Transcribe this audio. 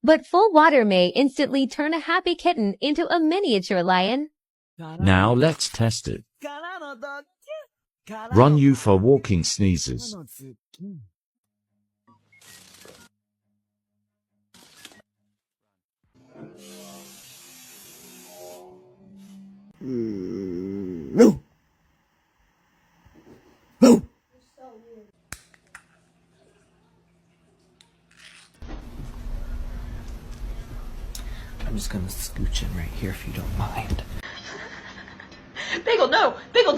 But full water may instantly turn a happy kitten into a miniature lion. Now let's test it. Run you for walking sneezes. No. I'm just gonna scooch in right here if you don't mind. Bagel, no! Bagel!